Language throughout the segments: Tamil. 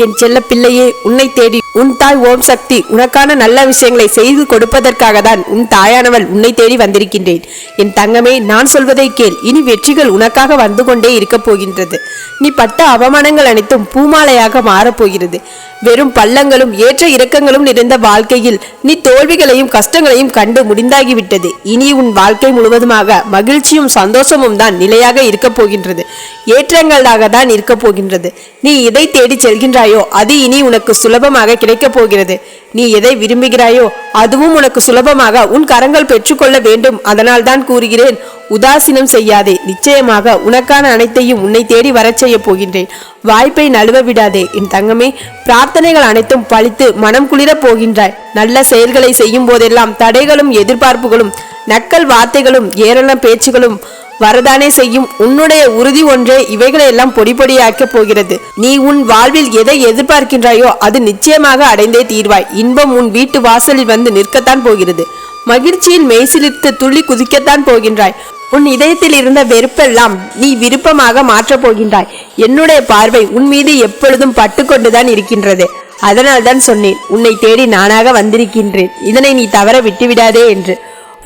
என் செல்ல பிள்ளையே, உன்னை தேடி உன் தாய் ஓம் சக்தி உனக்கான நல்ல விஷயங்களை செய்து கொடுப்பதற்காக தான் உன் தாயானவள் உன்னை தேடி வந்திருக்கின்றேன். என் தங்கமே, நான் சொல்வதை கேள். இனி வெற்றிகள் உனக்காக வந்து கொண்டே இருக்க போகின்றது. நீ பட்ட அவமானங்கள் அனைத்தும் பூமாலையாக மாறப்போகிறது. வெறும் பள்ளங்களும் ஏற்ற இறக்கங்களும் நிறைந்த வாழ்க்கையில் நீ தோல்விகளையும் கஷ்டங்களையும் கண்டு முடிந்தாகிவிட்டது. இனி உன் வாழ்க்கை முழுவதுமாக மகிழ்ச்சியும் சந்தோஷமும் தான் நிலையாக இருக்க போகின்றது. ஏற்றங்களாக தான் இருக்க போகின்றது. நீ எதை தேடி செல்கின்றாயோ அது இனி உனக்கு சுலபமாக கிடைக்கப் போகிறது. நீ எதை விரும்புகிறாயோ அதுவும் உனக்கு சுலபமாக உன் கரங்கள் பெற்றுக்கொள்ள வேண்டும். அதனால் தான் கூறுகிறேன், உதாசீனம் செய்யாதே. நிச்சயமாக உனக்கான அனைத்தையும் உன்னை தேடி வரச் செய்ய போகின்றேன். வாய்ப்பை நழுவ விடாதே என் தங்கமே. பிரார்த்தனைகள் அனைத்தும் பழித்து மனம் குளிர போகின்றாய். நல்ல செயல்களை செய்யும் போதெல்லாம் தடைகளும் எதிர்பார்ப்புகளும் நக்கல் வார்த்தைகளும் ஏளன பேச்சுகளும் வரதானே செய்யும். உன்னுடைய உறுதி ஒன்றே இவைகளெல்லாம் பொடிப்பொடியாக்க போகிறது. நீ உன் வாழ்வில் எதை எதிர்பார்க்கின்றாயோ அது நிச்சயமாக அடைந்தே தீர்வாய். இன்பம் உன் வீட்டு வாசலில் வந்து நிற்கத்தான் போகிறது. மகிழ்ச்சியில் மெய்சிலிர்த்து துள்ளி குதிக்கத்தான் போகின்றாய். உன் இதயத்தில் இருந்த வெறுப்பெல்லாம் நீ விருப்பமாக மாற்றப் போகின்றாய். என்னுடைய பார்வை உன் மீது எப்பொழுதும் பட்டுக்கொண்டுதான் இருக்கின்றது. அதனால் தான் சொன்னேன், உன்னை தேடி நானாக வந்திருக்கின்றேன். இதனை நீ தவற விட்டுவிடாதே என்று.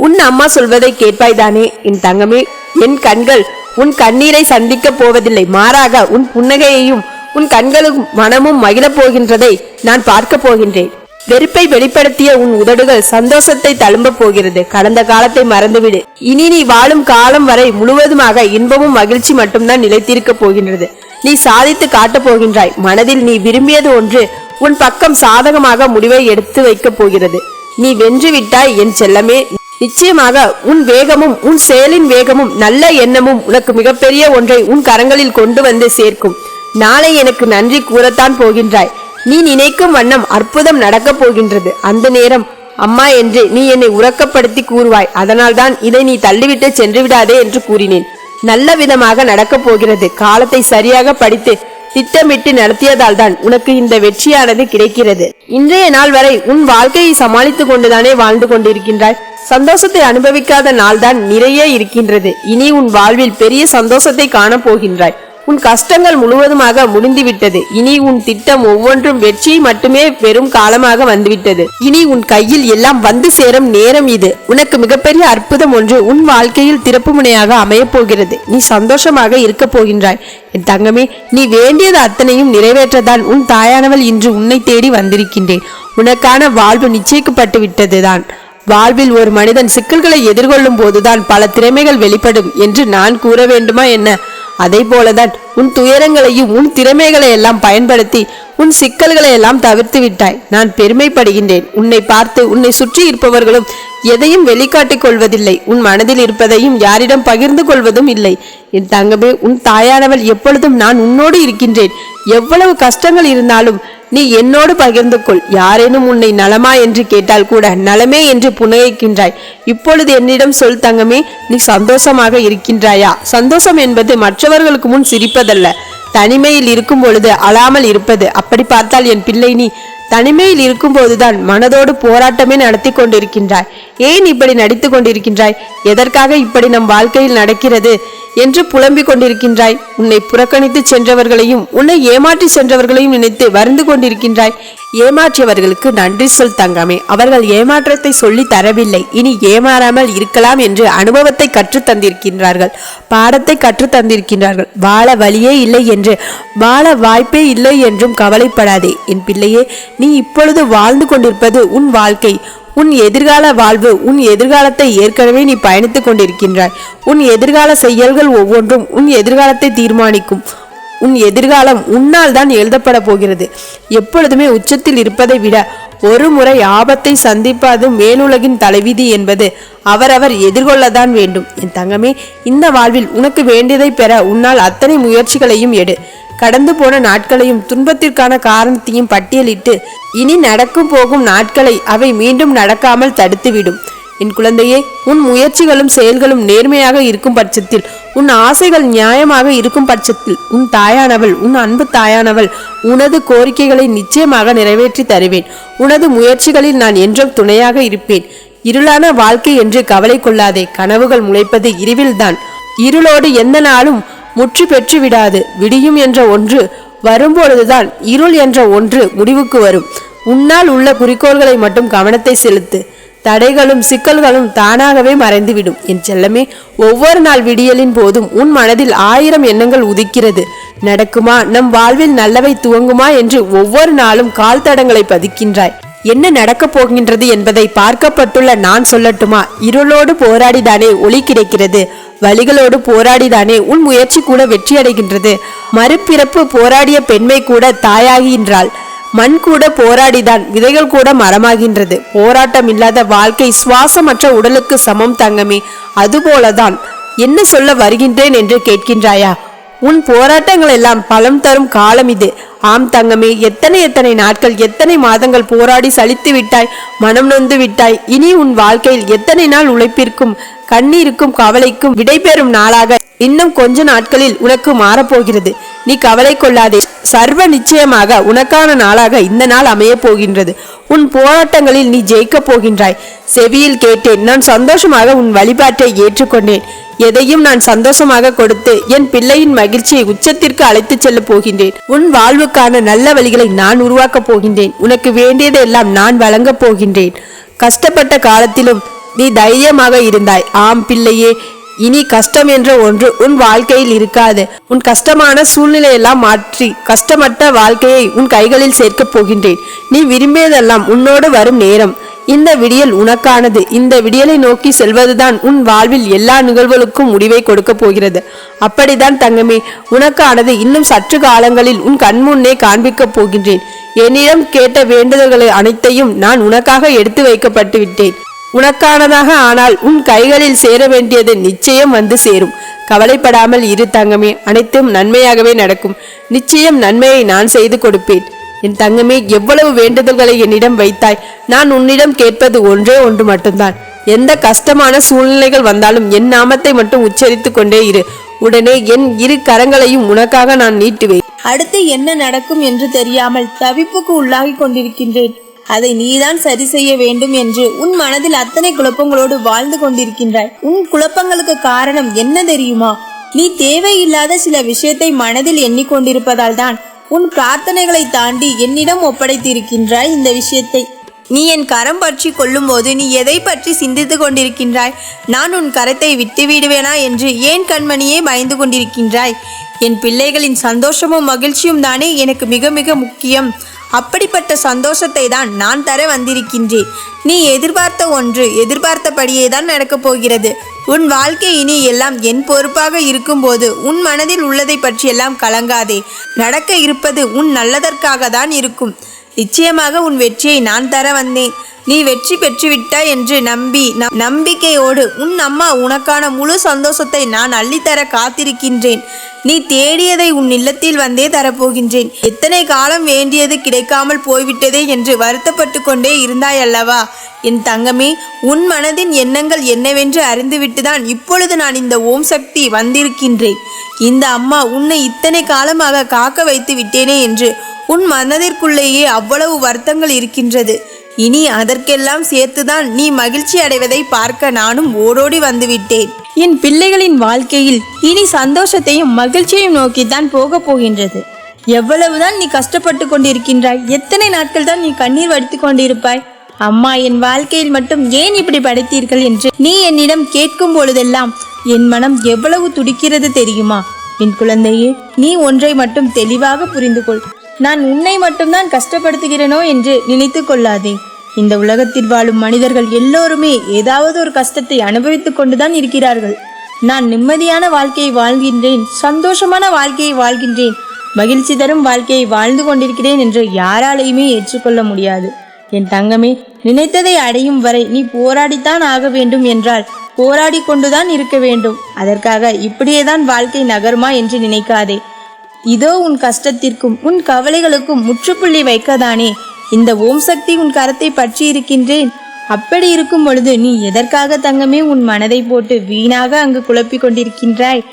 உன் அம்மா சொல்வதை கேட்பாய் தானே என் தங்கமே. என் கண்கள் உன் கண்ணீரை சந்திக்க போவதில்லை. மாறாக உன் புன்னகையையும் உன் கண்களும் மனமும் மகிழப் போகின்றதை நான் பார்க்க போகின்றேன். வெறுப்பை வெளிப்படுத்திய உன் உதடுகள் சந்தோஷத்தை தழும்ப போகிறது. கடந்த காலத்தை மறந்துவிடு. இனி நீ வாழும் காலம் வரை முழுவதுமாக இன்பமும் மகிழ்ச்சி மட்டும்தான் நிலைத்திருக்க போகின்றது. நீ சாதித்து காட்டப் போகின்றாய். மனதில் நீ விரும்பியது ஒன்று உன் பக்கம் சாதகமாக முடிவை எடுத்து வைக்கப் போகிறது. நீ வென்று விட்டாய் என் செல்லமே. நிச்சயமாக உன் வேகமும் உன் செயலின் வேகமும் நல்ல எண்ணமும் உனக்கு மிகப்பெரிய ஒன்றை உன் கரங்களில் கொண்டு வந்து சேர்க்கும். நாளை எனக்கு நன்றி கூறத்தான் போகின்றாய். நீ நினைக்கும் வண்ணம் அற்புதம் நடக்கப் போகின்றது. அந்த நேரம் அம்மா என்று நீ என்னை உறக்கப்படுத்தி கூறுவாய். அதனால் தான் இதை நீ தள்ளிவிட்டு சென்று விடாதே என்று கூறினேன். நல்ல விதமாக நடக்கப் போகிறது. காலத்தை சரியாக படித்து திட்டமிட்டு நடத்தியதால் தான் உனக்கு இந்த வெற்றியானது கிடைக்கிறது. இன்றைய நாள் வரை உன் வாழ்க்கையை சமாளித்து கொண்டுதானே வாழ்ந்து கொண்டிருக்கின்றாய். சந்தோஷத்தை அனுபவிக்காத நாள் தான் நிறைய இருக்கின்றது. இனி உன் வாழ்வில் பெரிய சந்தோஷத்தை காண போகின்றாய். உன் கஷ்டங்கள் முழுவதுமாக முடிந்துவிட்டது. இனி உன் திட்டம் ஒவ்வொன்றும் வெற்றி மட்டுமே வெறும் காலமாக வந்துவிட்டது. இனி உன் கையில் எல்லாம் வந்து சேரும் நேரம் இது. உனக்கு மிகப்பெரிய அற்புதம் ஒன்று உன் வாழ்க்கையில் திறப்பு முனையாக அமையப் போகிறது. நீ சந்தோஷமாக இருக்க போகின்றாய் என் தங்கமே. நீ வேண்டியது அத்தனையும் நிறைவேற்றதான் உன் தாயானவள் இன்று உன்னை தேடி வந்திருக்கின்றேன். உனக்கான வாழ்வு நிச்சயிக்கப்பட்டு விட்டதுதான். வாழ்வில் ஒரு மனிதன் சிக்கல்களை எதிர்கொள்ளும் போதுதான் பல திறமைகள் வெளிப்படும் என்று நான் கூற வேண்டுமா என்ன? அதே போலதான் உன் துயரங்களையும் உன் திறமைகளை எல்லாம் பயன்படுத்தி உன் சிக்கல்களை எல்லாம் தவிர்த்து விட்டாய். நான் பெருமைப்படுகின்றேன். உன்னை பார்த்து உன்னை சுற்றி இருப்பவர்களும் எதையும் வெளிக்காட்டிக் கொள்வதில்லை. உன் மனதில் இருப்பதையும் யாரிடம் பகிர்ந்து கொள்வதும் இல்லை. என் தங்கமே, உன் தாயானவள் எப்பொழுதும் நான் உன்னோடு இருக்கின்றேன். எவ்வளவு கஷ்டங்கள் இருந்தாலும் நீ என்னோடு பகிர்ந்து கொள். யாரேனும் உன்னை நலமா என்று கேட்டால் கூட நலமே என்று புன்னகைக்கின்றாய். இப்பொழுது என்னிடம் சொல் தங்கமே, நீ சந்தோஷமாக இருக்கின்றாயா? சந்தோஷம் என்பது மற்றவர்களுக்கு முன் சிரிப்பதல்ல, தனிமையில் இருக்கும் பொழுது அழாமல் இருப்பது. அப்படி பார்த்தால் என் பிள்ளை, நீ தனிமையில் இருக்கும் போதுதான் மனதோடு போராட்டமே நடத்தி கொண்டிருக்கின்றாய். ஏன் இப்படி நடித்து கொண்டிருக்கின்றாய்? எதற்காக இப்படி நம் வாழ்க்கையில் நடக்கிறது என்று புலம்பிக் கொண்டிருக்கின்றாய்? உன்னை புறக்கணித்து சென்றவர்களையும் உன்னை ஏமாற்றி சென்றவர்களையும் நினைத்து வருந்து கொண்டிருக்கின்றாய். ஏமாற்றியவர்களுக்கு நன்றி சொல் தங்கமே. அவர்கள் ஏமாற்றத்தை சொல்லி தரவில்லை, இனி ஏமாறாமல் இருக்கலாம் என்று அனுபவத்தை கற்று தந்திருக்கின்றார்கள், பாடத்தை கற்று தந்திருக்கின்றார்கள். வாழ வழியே இல்லை என்று, வாழ வாய்ப்பே இல்லை என்றும் கவலைப்படாதே என் பிள்ளையே. நீ இப்பொழுது வாழ்ந்து கொண்டிருப்பது உன் வாழ்க்கை, உன் எதிர்கால வாழ்வு. உன் எதிர்காலத்தை ஏற்கனவே நீ பயணித்துக் கொண்டிருக்கின்றாய். உன் எதிர்கால செயல்கள் ஒவ்வொன்றும் உன் எதிர்காலத்தை தீர்மானிக்கும். உன் எதிர்காலம் உன்னால் தான் எழுதப்பட போகிறது. எப்பொழுதுமே உச்சத்தில் இருப்பதை விட ஒரு முறை ஆபத்தை சந்திப்பது மேலுலகின் தலைவிதி என்பது அவரவர் எதிர்கொள்ளத்தான் வேண்டும் என் தங்கமே. இந்த வாழ்வில் உனக்கு வேண்டியதை பெற உன்னால் அத்தனை முயற்சிகளையும் எடு. கடந்து போன நாட்களையும் துன்பத்திற்கான காரணத்தையும் பட்டியலிட்டு இனி நடக்கும் போகும் நாட்களை அவை மீண்டும் நடக்காமல் தடுத்துவிடும். என் குழந்தையே, உன் முயற்சிகளும் செயல்களும் நேர்மையாக இருக்கும் பட்சத்தில், உன் ஆசைகள் நியாயமாக இருக்கும் பட்சத்தில், உன் தாயானவள், உன் அன்பு தாயானவள் உனது கோரிக்கைகளை நிச்சயமாக நிறைவேற்றி தருவேன். உனது முயற்சிகளில் நான் என்றும் துணையாக இருப்பேன். இருளான வாழ்க்கை என்று கவலை கொள்ளாதே. கனவுகள் முளைப்பது இருவில்தான். இருளோடு எந்த நாளும் முற்று பெற்று விடாது. விடியும் என்ற ஒன்று வரும்பொழுதுதான் இருள் என்ற ஒன்று முடிவுக்கு வரும். உன்னால் உள்ள குறிக்கோள்களை மட்டும் கவனத்தை செலுத்து. தடைகளும் சிக்கல்களும் தானாகவே மறைந்துவிடும். என் செல்லமே, ஒவ்வொரு நாள் விடியலின் போதும் உன் மனதில் 1000 எண்ணங்கள் உதிக்கிறது. நடக்குமா, நம் வாழ்வில் நல்லவை துவங்குமா என்று ஒவ்வொரு நாளும் கால் தடங்களை பதிக்கின்றாய். என்ன நடக்கப் போகின்றது என்பதை பார்க்கப்பட்டுள்ள நான் சொல்லட்டுமா? இருளோடு போராடிதானே ஒளி கிடைக்கிறது. வழிகளோடு போராடிதானே உன் முயற்சி கூட வெற்றி அடைகின்றது. மறுபிறப்பு போராடிய பெண்மை கூட தாயாகின்றாள். மண் கூட போராடிதான் விதைகள் கூட மரமாகின்றது. போராட்டம் இல்லாத வாழ்க்கை சுவாசமற்ற உடலுக்கு சமம் தங்கமே. அதுபோலதான் என்ன சொல்ல வருகின்றேன் என்று கேட்கின்றாயா? உன் போராட்டங்கள் எல்லாம் பலம் தரும் காலம் இது. ஆம் தங்கமே, எத்தனை நாட்கள், எத்தனை மாதங்கள் போராடி சலித்து விட்டாய், மனம் நொந்து விட்டாய். இனி உன் வாழ்க்கையில் எத்தனை நாள் உழைப்பிற்கும் கண்ணீருக்கும் கவலைக்கும் விடைபெறும் நாளாக இன்னும் கொஞ்ச நாட்களில் உனக்கு மாறப்போகிறது. நீ கவலை கொள்ளாதே. சர்வ நிச்சயமாக உனக்கான நாளாக இந்த நாள் அமைய போகின்றது. உன் போராட்டங்களில் நீ ஜெயிக்க போகின்றாய். செவியில் கேட்டேன். நான் சந்தோஷமாக உன் வழிபாட்டை ஏற்றுக்கொண்டேன். எதையும் நான் சந்தோஷமாக கொடுத்து என் பிள்ளையின் மகிழ்ச்சியை உச்சத்திற்கு அழைத்து செல்ல போகின்றேன். உன் வாழ்வுக்கான நல்ல வழிகளை நான் உருவாக்கப் போகின்றேன். உனக்கு வேண்டியதெல்லாம் நான் வழங்கப் போகின்றேன். கஷ்டப்பட்ட காலத்திலும் நீ தைரியமாக இருந்தாய். ஆம் பிள்ளையே, இனி கஷ்டம் என்ற ஒன்று உன் வாழ்க்கையில் இருக்காது. உன் கஷ்டமான சூழ்நிலையெல்லாம் மாற்றி கஷ்டமற்ற வாழ்க்கையை உன் கைகளில் சேர்க்கப் போகின்றேன். நீ விரும்பியதெல்லாம் உன்னோடு வரும் நேரம். இந்த விடியல் உனக்கானது. இந்த விடியலை நோக்கி செல்வதுதான் உன் வாழ்வில் எல்லா நிகழ்வுகளுக்கும் முடிவை கொடுக்க போகிறது. அப்படித்தான் தங்கமே, உனக்கானது இன்னும் சற்று காலங்களில் உன் கண்முன்னே காண்பிக்கப் போகின்றேன். என்னிடம் கேட்ட வேண்டுதல்களை அனைத்தையும் நான் உனக்காக எடுத்து வைக்கப்பட்டு விட்டேன். உனக்கானதாக ஆனால் உன் கைகளில் சேர வேண்டியது நிச்சயம் வந்து சேரும். கவலைப்படாமல் இரு தங்கமே, அனைத்தும் நன்மையாகவே நடக்கும். நிச்சயம் நன்மையை நான் செய்து கொடுப்பேன். என் தங்கமே, எவ்வளவு வேண்டுதல்களை என்னிடம் வைத்தாய். நான் உன்னிடம் கேட்பது ஒன்றே ஒன்று மட்டும்தான். எந்த கஷ்டமான சூழ்நிலைகள் வந்தாலும் என் நாமத்தை மட்டும் உச்சரித்து கொண்டே இரு. உடனே என் இரு கரங்களையும் உனக்காக நான் நீட்டுவேன். அடுத்து என்ன நடக்கும் என்று தெரியாமல் தவிப்புக்கு உள்ளாகி கொண்டிருக்கின்றேன். அதை நீதான் சரி செய்ய வேண்டும் என்று உன் மனதில் அத்தனை குழப்பங்களோடு வாழ்ந்து கொண்டிருக்கின்றாய். உன் குழப்பங்களுக்கு காரணம் என்ன தெரியுமா? நீ தேவையில்லாத சில விஷயத்தை மனதில் எண்ணிக்கொண்டிருப்பதால் தான் உன் பிரார்த்தனைகளை தாண்டி என்னிடம் ஒப்படைத்திருக்கின்றாய். இந்த விஷயத்தை நீ என் கரம் பற்றி கொள்ளும் போது நீ எதை பற்றி சிந்தித்து கொண்டிருக்கின்றாய்? நான் உன் கரத்தை விட்டு விடுவேனா என்று ஏன் கண்மணியே பயந்து கொண்டிருக்கின்றாய்? என் பிள்ளைகளின் சந்தோஷமும் மகிழ்ச்சியும் தானே எனக்கு மிக மிக முக்கியம். அப்படிப்பட்ட சந்தோஷத்தை தான் நான் தர வந்திருக்கின்றேன். நீ எதிர்பார்த்த ஒன்று எதிர்பார்த்தபடியே தான் நடக்கப் போகிறது. உன் வாழ்க்கை இனி எல்லாம் என் பொறுப்பாக இருக்கும்போது உன் மனதில் உள்ளதை பற்றியெல்லாம் கலங்காதே. நடக்க இருப்பது உன் நல்லதற்காக தான் இருக்கும். நிச்சயமாக உன் வெற்றியை நான் தர வந்தேன். நீ வெற்றி பெற்றுவிட்டாய் என்று நம்பிக்கையோடு உன் அம்மா உனக்கான முழு சந்தோஷத்தை நான் அள்ளித்தர காத்திருக்கின்றேன். நீ தேடியதை உன் இல்லத்தில் வந்தே தரப்போகின்றேன். எத்தனை காலம் வேண்டியது கிடைக்காமல் போய்விட்டதே என்று வருத்தப்பட்டு கொண்டே இருந்தாய் அல்லவா? என் தங்கமே, உன் மனதின் எண்ணங்கள் என்னவென்று அறிந்துவிட்டுதான் இப்பொழுது நான் இந்த ஓம் சக்தி வந்திருக்கின்றேன். இந்த அம்மா உன்னை இத்தனை காலமாக காக்க வைத்து விட்டேனே என்று உன் மனதிற்குள்ளேயே அவ்வளவு வருத்தங்கள் இருக்கின்றது. இனி அதற்கெல்லாம் சேர்த்துதான் நீ மகிழ்ச்சி அடைவதை பார்க்க நானும் ஓடோடி வந்துவிட்டேன். என் பிள்ளைகளின் வாழ்க்கையில் இனி சந்தோஷத்தையும் மகிழ்ச்சியையும் நோக்கித்தான் போக போகின்றது. எவ்வளவுதான் நீ கஷ்டப்பட்டு கொண்டிருக்கின்றாய்? எத்தனை நாட்கள் தான் நீ கண்ணீர் வடித்து கொண்டிருப்பாய்? அம்மா என் வாழ்க்கையில் மட்டும் ஏன் இப்படி படைத்தீர்கள் என்று நீ என்னிடம் கேட்கும் பொழுதெல்லாம் என் மனம் எவ்வளவு துடிக்கிறது தெரியுமா? என் குழந்தையே, நீ ஒன்றை மட்டும் தெளிவாக புரிந்து கொள். நான் உன்னை மட்டும்தான் கஷ்டப்படுத்துகிறேனோ என்று நினைத்து கொள்ளாதே. இந்த உலகத்தில் வாழும் மனிதர்கள் எல்லோருமே ஏதாவது ஒரு கஷ்டத்தை அனுபவித்துக் கொண்டுதான் இருக்கிறார்கள். நான் நிம்மதியான வாழ்க்கையை வாழ்கின்றேன், சந்தோஷமான வாழ்க்கையை வாழ்கின்றேன், மகிழ்ச்சி தரும் வாழ்க்கையை வாழ்ந்து கொண்டிருக்கிறேன் என்று யாராலையுமே ஏற்றுக்கொள்ள முடியாது. என் தங்கமே, நினைத்ததை அடையும் வரை நீ போராடித்தான் ஆக வேண்டும் என்றால் போராடி கொண்டுதான் இருக்க வேண்டும். அதற்காக இப்படியேதான் வாழ்க்கை நகருமா என்று நினைக்காதே. இதோ உன் கஷ்டத்திற்கும் உன் கவலைகளுக்கும் முற்றுப்புள்ளி வைக்கதானே இந்த ஓம் சக்தி உன் கரத்தை பற்றி இருக்கின்றேன். அப்படி இருக்கும் பொழுது நீ எதற்காக தங்கமே உன் மனதை போட்டு வீணாக அங்கு குழப்பிக் கொண்டிருக்கின்றாய்?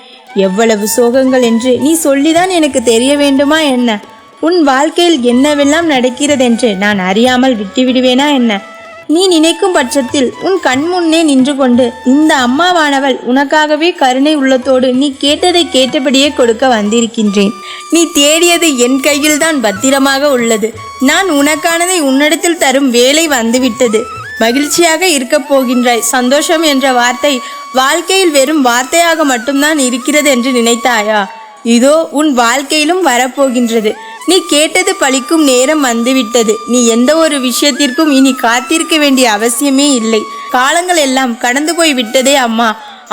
எவ்வளவு சோகங்கள் என்று நீ சொல்லிதான் எனக்கு தெரிய வேண்டுமா என்ன? உன் வாழ்க்கையில் என்னவெல்லாம் நடக்கிறதென்று நான் அறியாமல் விட்டுவிடுவேனா என்ன? நீ நினைக்கும் பட்சத்தில் உன் கண் முன்னே நின்று கொண்டு இந்த அம்மாவானவள் உனக்காகவே கருணை உள்ளத்தோடு நீ கேட்டதை கேட்டபடியே கொடுக்க வந்திருக்கின்றேன். நீ தேடியது என் கையில்தான் பத்திரமாக உள்ளது. நான் உனக்கானதை உன்னிடத்தில் தரும் வேலை வந்துவிட்டது. மகிழ்ச்சியாக இருக்கப் போகின்றாய். சந்தோஷம் என்ற வார்த்தை வாழ்க்கையில் வெறும் வார்த்தையாக மட்டும்தான் இருக்கிறது என்று நினைத்தாயா? இதோ உன் வாழ்க்கையிலும் வரப்போகின்றது. நீ கேட்டது பலிக்கும் நேரம் வந்துவிட்டது. நீ எந்த ஒரு விஷயத்திற்கும் இனி காத்திருக்க வேண்டிய அவசியமே இல்லை. காலங்கள் எல்லாம் கடந்து போய் விட்டதே அம்மா.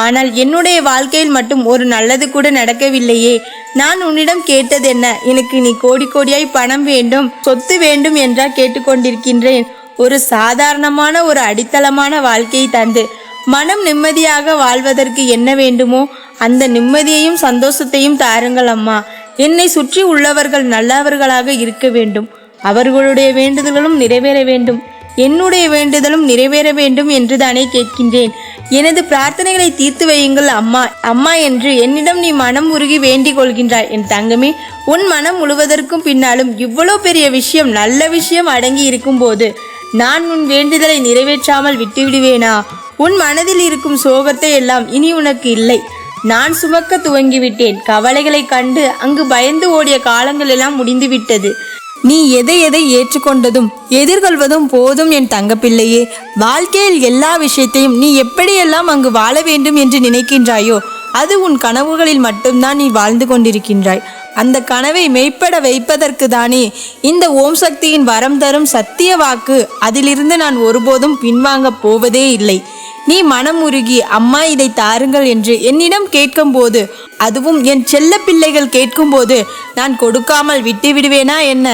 ஆனால் என்னுடைய வாழ்க்கையில் மட்டும் ஒரு நல்லது கூட நடக்கவில்லையே. நான் உன்னிடம் கேட்டதென்ன? எனக்கு நீ கோடி கோடியாய் பணம் வேண்டும், சொத்து வேண்டும் என்றா கேட்டுக்கொண்டிருக்கின்றேன். ஒரு சாதாரணமான ஒரு அடித்தளமான வாழ்க்கையை தந்து மனம் நிம்மதியாக வாழ்வதற்கு என்ன வேண்டுமோ அந்த நிம்மதியையும் சந்தோஷத்தையும் தாருங்கள் அம்மா. என்னை சுற்றி உள்ளவர்கள் நல்லவர்களாக இருக்க வேண்டும். அவர்களுடைய வேண்டுதல்களும் நிறைவேற வேண்டும். என்னுடைய வேண்டுதலும் நிறைவேற வேண்டும் என்று தானே கேட்கின்றேன். எனது பிரார்த்தனைகளை தீர்த்து வையுங்கள் அம்மா, அம்மா என்று என்னிடம் நீ மனம் உருகி வேண்டிக் கொள்கின்றாய். என் தங்கமே, உன் மனம் முழுவதற்கும் பின்னாலும் இவ்வளோ பெரிய விஷயம், நல்ல விஷயம் அடங்கி இருக்கும்போது நான் உன் வேண்டுதலை நிறைவேற்றாமல் விட்டுவிடுவேனா? உன் மனதில் இருக்கும் சோகத்தை எல்லாம் இனி உனக்கு இல்லை. நான் சுமக்க துவங்கிவிட்டேன். கவலைகளை கண்டு அங்கு பயந்து ஓடிய காலங்கள் எல்லாம் முடிந்துவிட்டது. நீ எதை எதை ஏற்றுக்கொண்டதும் எதிர்கொள்வதும் போதும் என் தங்கப்பிள்ளையே. வாழ்க்கையில் எல்லா விஷயத்தையும் நீ எப்படியெல்லாம் அங்கு வாழ வேண்டும் என்று நினைக்கின்றாயோ அது உன் கனவுகளில் மட்டும்தான் நீ வாழ்ந்து கொண்டிருக்கின்றாய். அந்த கனவை மெய்ப்பட வைப்பதற்கு தானே இந்த ஓம் சக்தியின் வரம் தரும் சத்திய வாக்கு. அதிலிருந்து நான் ஒருபோதும் பின்வாங்க போவதே இல்லை. நீ மனம் உருகி அம்மா இதை தாருங்கள் என்று என்னிடம் கேட்கும்போது, அதுவும் என் செல்ல பிள்ளைகள் கேட்கும்போது நான் கொடுக்காமல் விட்டு விடுவேனா என்ன?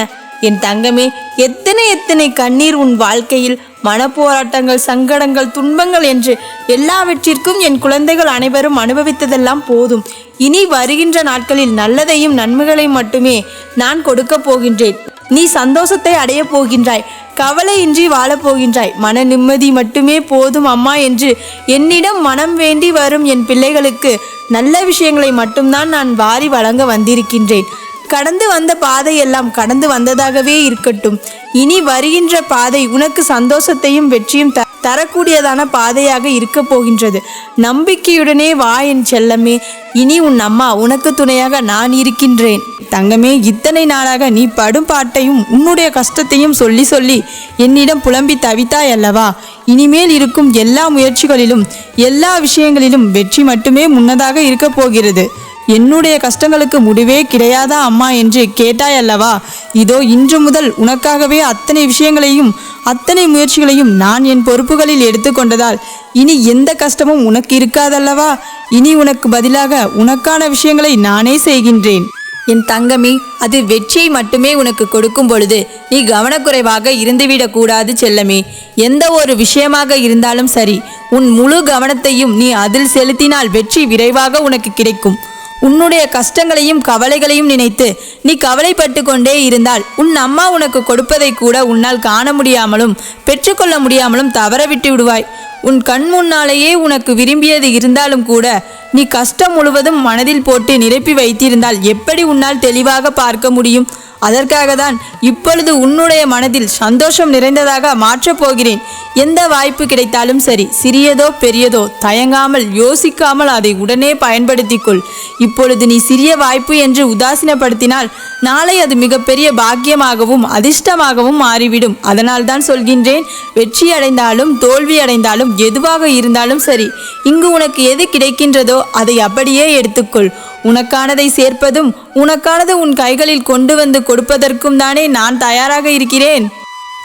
என் தங்கமே, எத்தனை எத்தனை கண்ணீர் உன் வாழ்க்கையில், மனப்போராட்டங்கள், சங்கடங்கள், துன்பங்கள் என்று எல்லாவற்றிற்கும் என் குழந்தைகள் அனைவரும் அனுபவித்ததெல்லாம் போதும். இனி வருகின்ற நாட்களில் நல்லதையும் நன்மைகளையும் மட்டுமே நான் கொடுக்க போகின்றேன். நீ சந்தோஷத்தை அடைய போகின்றாய். கவலையின்றி வாழப்போகின்றாய். மன நிம்மதி மட்டுமே போதும் அம்மா என்று என்னிடம் மனம் வேண்டி வரும் என் பிள்ளைகளுக்கு நல்ல விஷயங்களை மட்டும்தான் நான் வாரி வழங்க வந்திருக்கின்றேன். கடந்து வந்த பாதையெல்லாம் கடந்து வந்ததாகவே இருக்கட்டும். இனி வருகின்ற பாதை உனக்கு சந்தோஷத்தையும் வெற்றியும் தரக்கூடியதான பாதையாக இருக்க போகின்றது. நம்பிக்கையுடனே வா என் செல்லமே. இனி உன் அம்மா உனக்கு துணையாக நான் இருக்கின்றேன். தங்கமே, இத்தனை நாளாக நீ படும் பாட்டையும் உன்னுடைய கஷ்டத்தையும் சொல்லி சொல்லி என்னிடம் புலம்பி தவித்தாய் அல்லவா? இனிமேல் இருக்கும் எல்லா முயற்சிகளிலும் எல்லா விஷயங்களிலும் வெற்றி மட்டுமே முன்னதாக இருக்க போகிறது. என்னுடைய கஷ்டங்களுக்கு முடிவே கிடையாதா அம்மா என்று கேட்டாய் அல்லவா? இதோ இன்று முதல் உனக்காகவே அத்தனை விஷயங்களையும் அத்தனை முயற்சிகளையும் நான் என் பொறுப்புகளில் எடுத்துக்கொண்டதால் இனி எந்த கஷ்டமும் உனக்கு இருக்காதல்லவா? இனி உனக்கு பதிலாக உனக்கான விஷயங்களை நானே செய்கின்றேன். என் தங்கமே, அது வெற்றியை மட்டுமே உனக்கு கொடுக்கும் பொழுது நீ கவனக்குறைவாக இருந்துவிடக்கூடாது செல்லமே. எந்த ஒரு விஷயமாக இருந்தாலும் சரி, உன் முழு கவனத்தையும் நீ அதில் செலுத்தினால் வெற்றி விரைவாக உனக்கு கிடைக்கும். உன்னுடைய கஷ்டங்களையும் கவலைகளையும் நினைத்து நீ கவலைப்பட்டு கொண்டே இருந்தால் உன் அம்மா உனக்கு கொடுப்பதை கூட உன்னால் காண முடியாமலும் பெற்றுக்கொள்ள முடியாமலும் தவற விட்டு விடுவாய். உன் கண் முன்னாலேயே உனக்கு விரும்பியது இருந்தாலும் கூட நீ கஷ்டம் முழுவதும் மனதில் போட்டு நிரப்பி வைத்திருந்தால் எப்படி உன்னால் தெளிவாக பார்க்க முடியும்? அதற்காக தான் இப்பொழுது உன்னுடைய மனதில் சந்தோஷம் நிறைந்ததாக மாற்றப் போகிறேன். எந்த வாய்ப்பு கிடைத்தாலும் சரி, சிறியதோ பெரியதோ, தயங்காமல் யோசிக்காமல் அதை உடனே பயன்படுத்திக்கொள். இப்பொழுது நீ சிறிய வாய்ப்பு என்று உதாசீனப்படுத்தினால் நாளை அது மிகப்பெரிய பாக்கியமாகவும் அதிர்ஷ்டமாகவும் மாறிவிடும். அதனால் தான் சொல்கின்றேன், வெற்றி அடைந்தாலும் தோல்வி அடைந்தாலும் எதுவாக இருந்தாலும் சரி, இங்கு உனக்கு எது கிடைக்கின்றதோ அதை அப்படியே எடுத்துக்கொள். உனக்கானதை சேர்ப்பதும் உனக்கானது உன் கைகளில் கொண்டு வந்து கொடுப்பதற்கும் தானே நான் தயாராக இருக்கிறேன்.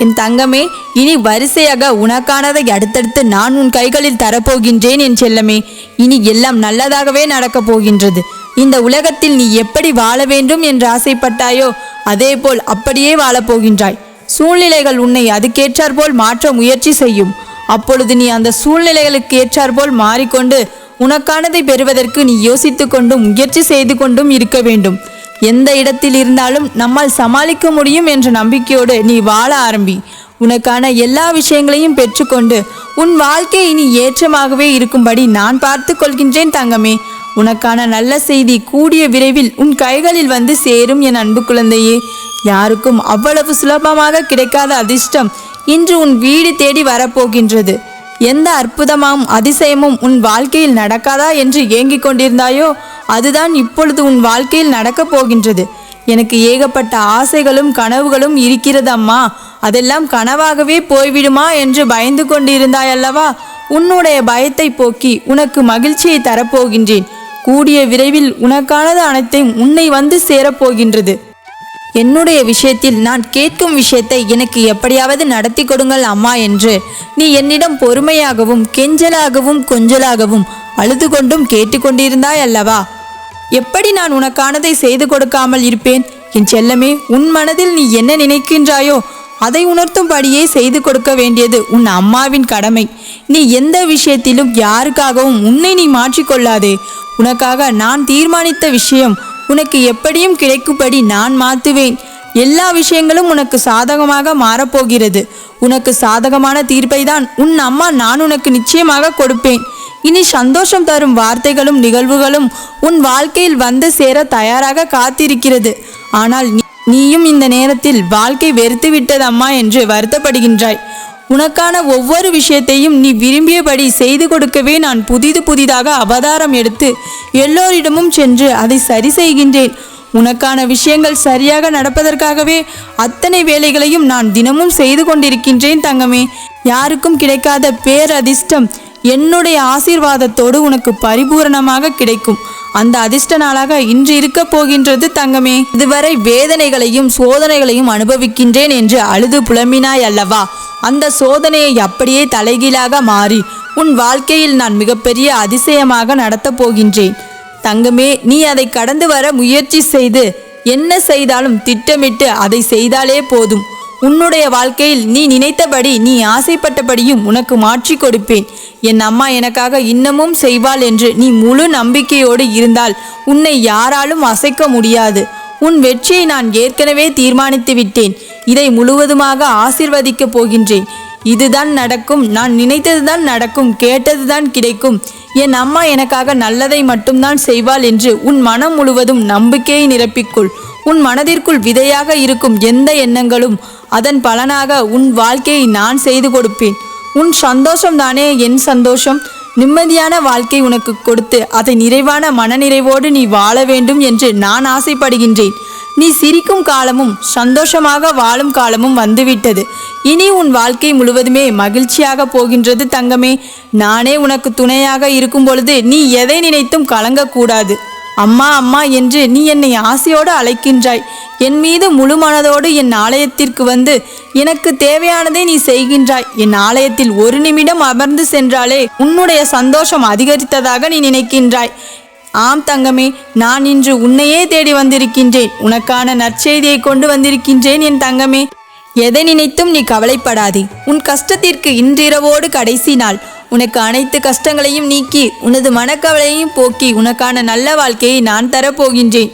என் தங்கமே, இனி வரிசையாக உனக்கானதை அடுத்தடுத்து நான் உன் கைகளில் தரப்போகின்றேன் என் செல்லமே. இனி எல்லாம் நல்லதாகவே நடக்கப் போகின்றது. இந்த உலகத்தில் நீ எப்படி வாழ வேண்டும் என்று ஆசைப்பட்டாயோ அதேபோல் அப்படியே வாழப்போகின்றாய். சூழ்நிலைகள் உன்னை அதுக்கேற்றாற்போல் மாற்ற முயற்சி செய்யும். அப்பொழுது நீ அந்த சூழ்நிலைகளுக்கு ஏற்றாற்போல் மாறிக்கொண்டு உனக்கானதை பெறுவதற்கு நீ யோசித்து கொண்டும் முயற்சி செய்து கொண்டும் இருக்க வேண்டும். எந்த இடத்தில் இருந்தாலும் நம்மால் சமாளிக்க முடியும் என்ற நம்பிக்கையோடு நீ வாழ ஆரம்பி. உனக்கான எல்லா விஷயங்களையும் பெற்றுக்கொண்டு உன் வாழ்க்கை இனி ஏற்றமாகவே இருக்கும்படி நான் பார்த்து கொள்கின்றேன் தங்கமே. உனக்கான நல்ல செய்தி கூடிய விரைவில் உன் கைகளில் வந்து சேரும் என் அன்பு குழந்தையே. யாருக்கும் அவ்வளவு சுலபமாக கிடைக்காத அதிர்ஷ்டம் இன்று உன் வீடு தேடி வரப்போகின்றது. எந்த அற்புதமும் அதிசயமும் உன் வாழ்க்கையில் நடக்காதா என்று ஏங்கிக் கொண்டிருந்தாயோ அதுதான் இப்பொழுது உன் வாழ்க்கையில் நடக்கப் போகின்றது. எனக்கு ஏகப்பட்ட ஆசைகளும் கனவுகளும் இருக்கிறது அம்மா, அதெல்லாம் கனவாகவே போய்விடுமா என்று பயந்து கொண்டிருந்தாய் அல்லவா? உன்னுடைய பயத்தை போக்கி உனக்கு மகிழ்ச்சியை தரப்போகின்றேன். கூடிய விரைவில் உனக்கானது அனைத்தையும் உன்னை வந்து சேரப்போகின்றது. என்னுடைய விஷயத்தில் நான் கேட்கும் விஷயத்தை எனக்கு எப்படியாவது நடத்தி கொடுங்கள் அம்மா என்று நீ என்னிடம் பொறுமையாகவும் கெஞ்சலாகவும் கொஞ்சலாகவும் அழுது கொண்டும் கேட்டுக்கொண்டிருந்தாய் அல்லவா? எப்படி நான் உனக்கானதை செய்து கொடுக்காமல் இருப்பேன்? என் செல்லமே, உன் மனதில் நீ என்ன நினைக்கின்றாயோ அதை உணர்த்தும்படியே செய்து கொடுக்க வேண்டியது உன் அம்மாவின் கடமை. நீ எந்த விஷயத்திலும் யாருக்காகவும் உன்னை நீ மாற்றிக்கொள்ளாதே. உனக்காக நான் தீர்மானித்த விஷயம் உனக்கு எப்படியும் கிடைக்கும்படி நான் மாற்றுவேன். எல்லா விஷயங்களும் உனக்கு சாதகமாக மாறப்போகிறது. உனக்கு சாதகமான தீர்ப்பை தான் உன் அம்மா நான் உனக்கு நிச்சயமாக கொடுப்பேன். இனி சந்தோஷம் தரும் வார்த்தைகளும் நிகழ்வுகளும் உன் வாழ்க்கையில் வந்து சேர தயாராக காத்திருக்கிறது. ஆனால் நீயும் இந்த நேரத்தில் வாழ்க்கை வெறுத்து விட்டது அம்மா என்று வருத்தப்படுகின்றாய். உனக்கான ஒவ்வொரு விஷயத்தையும் நீ விரும்பியபடி செய்து கொடுக்கவே நான் புதிதாக அவதாரம் எடுத்து எல்லோரிடமும் சென்று அதை சரி செய்கின்றேன். உனக்கான விஷயங்கள் சரியாக நடப்பதற்காகவே அத்தனை வேலைகளையும் நான் தினமும் செய்து கொண்டிருக்கின்றேன் தங்கமே. யாருக்கும் கிடைக்காத பேரதிர்ஷ்டம் என்னுடைய ஆசீர்வாதத்தோடு உனக்கு பரிபூரணமாக கிடைக்கும். அந்த அதிர்ஷ்ட நாளாக இன்று இருக்க போகின்றது தங்கமே. இதுவரை வேதனைகளையும் சோதனைகளையும் அனுபவிக்கின்றேன் என்று அழுது புலம்பினாய் அல்லவா? அந்த சோதனையை அப்படியே தலைகீழாக மாறி உன் வாழ்க்கையில் நான் மிகப்பெரிய அதிசயமாக நடத்தப் போகின்றேன் தங்கமே. நீ அதை கடந்து வர முயற்சி செய்து என்ன செய்தாலும் திட்டமிட்டு அதை செய்தாலே போதும். உன்னுடைய வாழ்க்கையில் நீ நினைத்தபடி நீ ஆசைப்பட்டபடியும் உனக்கு மாற்றி கொடுப்பேன். என் அம்மா எனக்காக இன்னமும் செய்வாள் என்று நீ முழு நம்பிக்கையோடு இருந்தால் உன்னை யாராலும் அசைக்க முடியாது. உன் வெற்றியை நான் ஏற்கனவே தீர்மானித்து விட்டேன். இதை முழுவதுமாக ஆசீர்வதிக்கப் போகின்றேன். இதுதான் நடக்கும். நான் நினைத்ததுதான் நடக்கும். கேட்டதுதான் கிடைக்கும். என் அம்மா எனக்காக நல்லதை மட்டும்தான் செய்வாள் என்று உன் மனம் முழுவதும் நம்பிக்கையை நிரப்பிக்கொள். உன் மனதிற்குள் விதையாக இருக்கும் எந்த எண்ணங்களும் அதன் பலனாக உன் வாழ்க்கையை நான் செய்து கொடுப்பேன். உன் சந்தோஷம்தானே என் சந்தோஷம். நிம்மதியான வாழ்க்கை உனக்கு கொடுத்து அதை நிறைவான மனநிறைவோடு நீ வாழ வேண்டும் என்று நான் ஆசைப்படுகின்றேன். நீ சிரிக்கும் காலமும் சந்தோஷமாக வாழும் காலமும் வந்துவிட்டது. இனி உன் வாழ்க்கை முழுவதுமே மகிழ்ச்சியாக போகின்றது தங்கமே. நானே உனக்கு துணையாக இருக்கும் பொழுது நீ எதை நினைத்தும் கலங்கக்கூடாது. அம்மா அம்மா என்று நீ என்னை ஆசையோடு அழைக்கின்றாய். என் மீது முழு மனதோடு என் ஆலயத்திற்கு வந்து எனக்கு தேவையானதை நீ செய்கின்றாய். என் ஆலயத்தில் ஒரு நிமிடம் அமர்ந்து சென்றாலே உன்னுடைய சந்தோஷம் அதிகரித்ததாக நீ நினைக்கின்றாய். ஆம் தங்கமே, நான் இன்று உன்னையே தேடி வந்திருக்கின்றேன். உனக்கான நற்செய்தியை கொண்டு வந்திருக்கின்றேன் என் தங்கமே. எதை நினைத்தும் நீ கவலைப்படாதே. உன் கஷ்டத்திற்கு இன்றிரவோடு கடைசி நாள். உனக்கு அனைத்து கஷ்டங்களையும் நீக்கி உனது மனக்கவலையையும் போக்கி உனக்கான நல்ல வாழ்க்கையை நான் தரப்போகின்றேன்.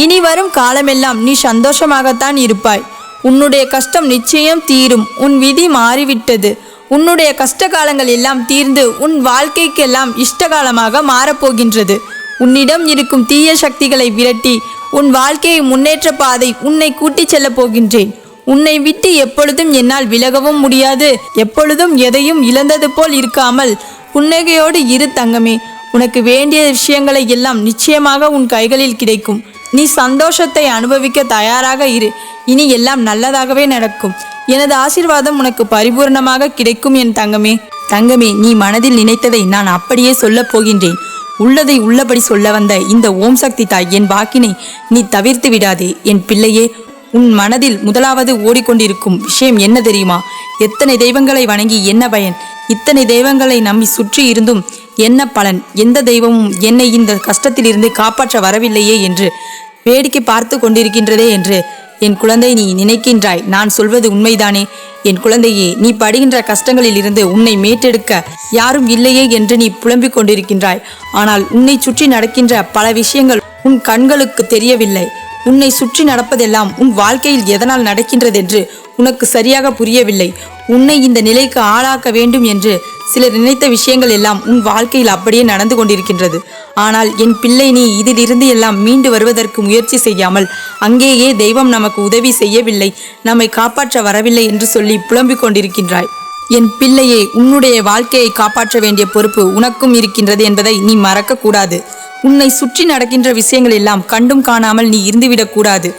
இனி வரும் காலமெல்லாம் நீ சந்தோஷமாகத்தான் இருப்பாய். உன்னுடைய கஷ்டம் நிச்சயம் தீரும். உன் விதி மாறிவிட்டது. உன்னுடைய கஷ்ட காலங்கள் எல்லாம் தீர்ந்து உன் வாழ்க்கைக்கெல்லாம் இஷ்டகாலமாக மாறப்போகின்றது. உன்னிடம் இருக்கும் தீய சக்திகளை விரட்டி உன் வாழ்க்கையை முன்னேற்ற பாதை உன்னை கூட்டிச் செல்ல போகின்றேன். உன்னை விட்டு எப்பொழுதும் என்னால் விலகவும் முடியாது. எப்பொழுதும் எதையும் இழந்தது போல் இருக்காமல் புன்னகையோடு இரு தங்கமே. உனக்கு வேண்டிய விஷயங்களை எல்லாம் நிச்சயமாக உன் கைகளில் கிடைக்கும். நீ சந்தோஷத்தை அனுபவிக்க தயாராக இரு. இனி எல்லாம் நல்லதாகவே நடக்கும். எனது ஆசீர்வாதம் உனக்கு பரிபூர்ணமாக கிடைக்கும் என் தங்கமே. தங்கமே, நீ மனதில் நினைத்ததை நான் அப்படியே சொல்லப் போகின்றேன். உள்ளதை உள்ளபடி சொல்ல வந்த இந்த ஓம் சக்தி தாய் என் வாக்கினை நீ தவிர்த்து விடாதே என் பிள்ளையே. உன் மனதில் முதலாவது ஓடிக்கொண்டிருக்கும் விஷயம் என்ன தெரியுமா? எத்தனை தெய்வங்களை வணங்கி என்ன பயன்? இத்தனை தெய்வங்களை நம்பி சுற்றி இருந்தும் என்ன பலன்? எந்த தெய்வமும் என்னை இந்த கஷ்டத்திலிருந்து காப்பாற்ற வரவில்லையே என்று வேடிக்கை பார்த்து கொண்டிருக்கின்றதே என்று என் குழந்தை நீ நினைக்கின்றாய். நான் சொல்வது உண்மைதானே? என் குழந்தையே, நீ படுகின்ற கஷ்டங்களில் இருந்து உன்னை மீட்டெடுக்க யாரும் இல்லையே என்று நீ புலம்பிக் கொண்டிருக்கின்றாய். ஆனால் உன்னை சுற்றி நடக்கின்ற பல விஷயங்கள் உன் கண்களுக்கு தெரியவில்லை. உன்னை சுற்றி நடப்பதெல்லாம் உன் வாழ்க்கையில் எதனால் நடக்கின்றதென்று உனக்கு சரியாக புரியவில்லை. உன்னை இந்த நிலைக்கு ஆளாக்க வேண்டும் என்று சிலர் நினைத்த விஷயங்கள் எல்லாம் உன் வாழ்க்கையில் அப்படியே நடந்து கொண்டிருக்கின்றது. ஆனால் என் பிள்ளை, நீ இதிலிருந்து எல்லாம் மீண்டு வருவதற்கு முயற்சி செய்யாமல் அங்கேயே தெய்வம் நமக்கு உதவி செய்யவில்லை, நம்மை காப்பாற்ற வரவில்லை என்று சொல்லி புலம்பிக் கொண்டிருக்கின்றாய். என் பிள்ளையே, உன்னுடைய வாழ்க்கையை காப்பாற்ற வேண்டிய பொறுப்பு உனக்கும் இருக்கின்றது என்பதை நீ மறக்க கூடாது. உன்னை சுற்றி நடக்கின்ற விஷயங்கள் எல்லாம் கண்டும் காணாமல் நீ இருந்துவிடக் கூடாது.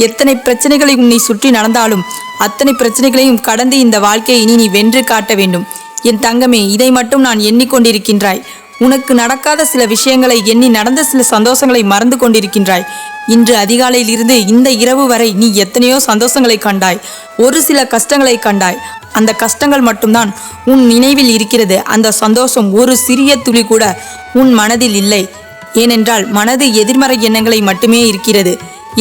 எத்தனை பிரச்சனைகளை உன்னை சுற்றி நடந்தாலும் அத்தனை பிரச்சனைகளையும் கடந்து இந்த வாழ்க்கையை நீ வென்று காட்ட வேண்டும். என் தங்கமே, இதை மட்டும் நான் எண்ணிக்கொண்டிருக்கின்றாய். உனக்கு நடக்காத சில விஷயங்களை எண்ணி நடந்த சில சந்தோஷங்களை மறந்து கொண்டிருக்கின்றாய். இன்று அதிகாலையில் இருந்து இந்த இரவு வரை நீ எத்தனையோ சந்தோஷங்களை கண்டாய், ஒரு சில கஷ்டங்களை கண்டாய். அந்த கஷ்டங்கள் மட்டும்தான் உன் நினைவில் இருக்கிறது. அந்த சந்தோஷம் ஒரு சிறிய துளி கூட உன் மனதில் இல்லை. ஏனென்றால் மனது எதிர்மறை எண்ணங்களை மட்டுமே இருக்கிறது,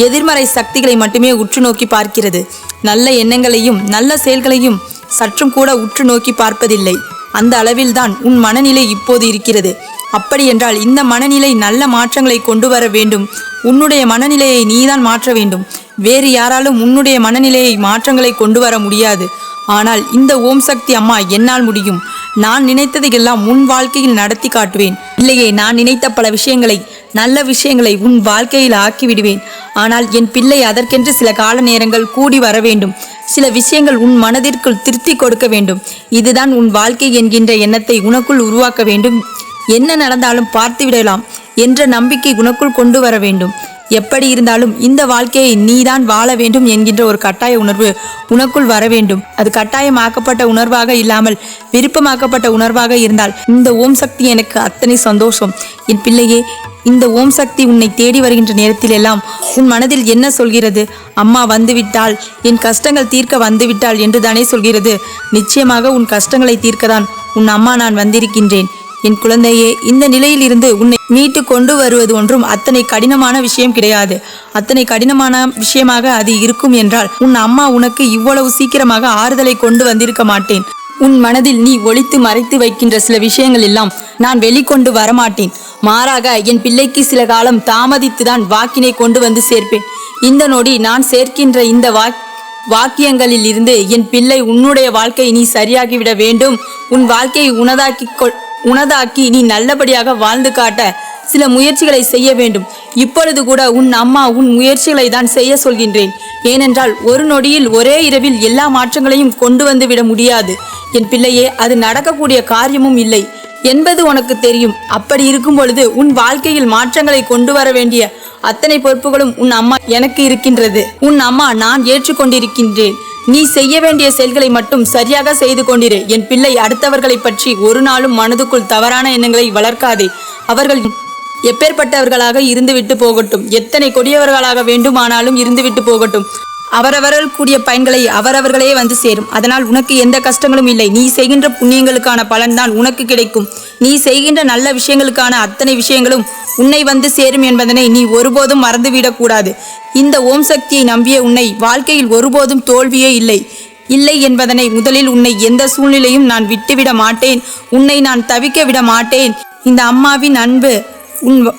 எதிர்மறை சக்திகளை மட்டுமே உற்று நோக்கி பார்க்கிறது. நல்ல எண்ணங்களையும் நல்ல செயல்களையும் சற்றும் கூட உற்று நோக்கி பார்ப்பதில்லை. அந்த அளவில்தான் உன் மனநிலை இப்போது இருக்கிறது. அப்படியென்றால் இந்த மனநிலை நல்ல மாற்றங்களை கொண்டு வர வேண்டும். உன்னுடைய மனநிலையை நீதான் மாற்ற வேண்டும். வேறு யாராலும் உன்னுடைய மனநிலையை மாற்றங்களை கொண்டு வர முடியாது. ஆனால் இந்த ஓம் சக்தி அம்மா என்னால் முடியும். நான் நினைத்ததையெல்லாம் உன் வாழ்க்கையில் நடத்தி காட்டுவேன். இல்லையே, நான் நினைத்த பல விஷயங்களை, நல்ல விஷயங்களை உன் வாழ்க்கையில் ஆக்கிவிடுவேன். ஆனால் என் பிள்ளை, அதற்கென்று சில கால நேரங்கள் கூடி வர வேண்டும். சில விஷயங்கள் உன் மனதிற்குள் திருத்தி கொடுக்க வேண்டும். இதுதான் உன் வாழ்க்கை என்கின்ற எண்ணத்தை உனக்குள் உருவாக்க வேண்டும். என்ன நடந்தாலும் பார்த்து விடலாம் என்ற நம்பிக்கை உனக்குள் கொண்டு வர வேண்டும். எப்படி இருந்தாலும் இந்த வாழ்க்கையை நீதான் வாழ வேண்டும் என்கின்ற ஒரு கட்டாய உணர்வு உனக்குள் வர வேண்டும். அது கட்டாயமாக்கப்பட்ட உணர்வாக இல்லாமல் விருப்பமாக்கப்பட்ட உணர்வாக இருந்தால் இந்த ஓம் சக்தி எனக்கு அத்தனை சந்தோஷம். என் பிள்ளையே, இந்த ஓம் சக்தி உன்னை தேடி வருகின்ற நேரத்தில் எல்லாம் உன் மனதில் என்ன சொல்கிறது? அம்மா வந்துவிட்டால், என் கஷ்டங்கள் தீர்க்க வந்துவிட்டால் என்று தானே சொல்கிறது. நிச்சயமாக உன் கஷ்டங்களை தீர்க்கத்தான் உன் அம்மா நான் வந்திருக்கின்றேன். என் குழந்தையே, இந்த நிலையில் இருந்து உன்னை மீட்டு கொண்டு வருவது ஒன்றும் அத்தனை கடினமான விஷயம் கிடையாது. அத்தனை கடினமான விஷயமாக அது இருக்கும் என்றால் உன் அம்மா உனக்கு இவ்வளவு சீக்கிரமாக ஆறுதலை கொண்டு வந்திருக்க மாட்டேன். உன் மனதில் நீ ஒளித்து மறைத்து வைக்கின்ற சில விஷயங்கள் எல்லாம் நான் வெளிக்கொண்டு வரமாட்டேன். மாறாக என் பிள்ளைக்கு சில காலம் தாமதித்துதான் வாக்கினை கொண்டு வந்து சேர்ப்பேன். இந்த நொடி நான் சேர்க்கின்ற இந்த வாக்கியங்களில் இருந்து என் பிள்ளை, உன்னுடைய வாழ்க்கை நீ சரியாகிவிட வேண்டும். உன் வாழ்க்கையை உனதாக்கி நீ நல்லபடியாக வாழ்ந்து காட்ட சில முயற்சிகளை செய்ய வேண்டும். இப்பொழுது கூட உன் அம்மா உன் முயற்சிகளை தான் செய்ய சொல்கின்றேன். ஏனென்றால் ஒரு நொடியில் ஒரே இரவில் எல்லா மாற்றங்களையும் கொண்டு வந்து விட முடியாது என் பிள்ளையே. அது நடக்கக்கூடிய காரியமும் இல்லை என்பது உனக்கு தெரியும். அப்படி இருக்கும் பொழுது உன் வாழ்க்கையில் மாற்றங்களை கொண்டு வர வேண்டிய அத்தனை பொறுப்புகளும் உன் அம்மா எனக்கு இருக்கின்றது. உன் அம்மா நான் ஏற்றுக்கொண்டிருக்கின்றேன். நீ செய்ய வேண்டிய செயல்களை மட்டும் சரியாக செய்து கொண்டிரு என் பிள்ளை. அடுத்தவர்களை பற்றி ஒரு நாளும் மனதுக்குள் தவறான எண்ணங்களை வளர்க்காதே. அவர்கள் எப்பேற்பட்டவர்களாக இருந்துவிட்டு போகட்டும், எத்தனை கொடியவர்களாக வேண்டுமானாலும் இருந்துவிட்டு போகட்டும். அவரவர்கள் கூடிய பயன்களை அவரவர்களே வந்து சேரும். அதனால் உனக்கு எந்த கஷ்டங்களும் இல்லை. நீ செய்கின்ற புண்ணியங்களுக்கான பலன்தான் உனக்கு கிடைக்கும். நீ செய்கின்ற நல்ல விஷயங்களுக்கான அத்தனை விஷயங்களும் உன்னை வந்து சேரும் என்பதனை நீ ஒருபோதும் மறந்துவிடக்கூடாது. இந்த ஓம் சக்தியை நம்பிய உன்னை வாழ்க்கையில் ஒருபோதும் தோல்வியே இல்லை என்பதனை முதலில் உன்னை எந்த சூழ்நிலையும் நான் விட்டுவிட மாட்டேன். உன்னை நான் தவிக்க விட மாட்டேன். இந்த அம்மாவின் அன்பு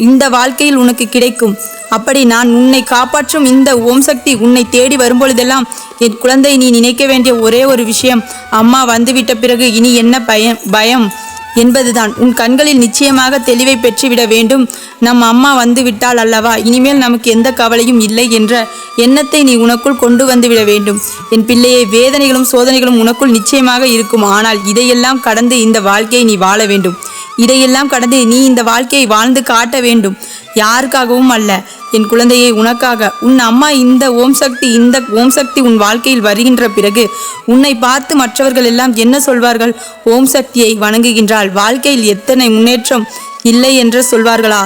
இந்த வாழ்க்கையில் உனக்கு கிடைக்கும். அப்படி நான் உன்னை காப்பாற்றும் இந்த ஓம் சக்தி உன்னை தேடி வரும்பொழுதெல்லாம் என் குழந்தை, நீ நினைக்க வேண்டிய ஒரே ஒரு விஷயம், அம்மா வந்துவிட்ட பிறகு இனி என்ன பயம் என்பதுதான். உன் கண்களில் நிச்சயமாக தெளிவை பெற்றுவிட வேண்டும். நம் அம்மா வந்து விட்டால் அல்லவா, இனிமேல் நமக்கு எந்த கவலையும் இல்லை என்ற எண்ணத்தை நீ உனக்குள் கொண்டு வந்துவிட வேண்டும். என் பிள்ளையை, வேதனைகளும் சோதனைகளும் உனக்குள் நிச்சயமாக இருக்கும். ஆனால் இதையெல்லாம் கடந்து இந்த வாழ்க்கையை நீ வாழ வேண்டும். இதையெல்லாம் கடந்து நீ இந்த வாழ்க்கையை வாழ்ந்து காட்ட வேண்டும். யாருக்காகவும் அல்ல என் குழந்தையை, உனக்காக. உன் அம்மா இந்த ஓம் சக்தி உன் வாழ்க்கையில் வருகின்ற பிறகு உன்னை பார்த்து மற்றவர்கள் எல்லாம் என்ன சொல்வார்கள்? ஓம் சக்தியை வணங்குகின்றாள், வாழ்க்கையில் எத்தனை முன்னேற்றம் இல்லை என்று சொல்வார்களா?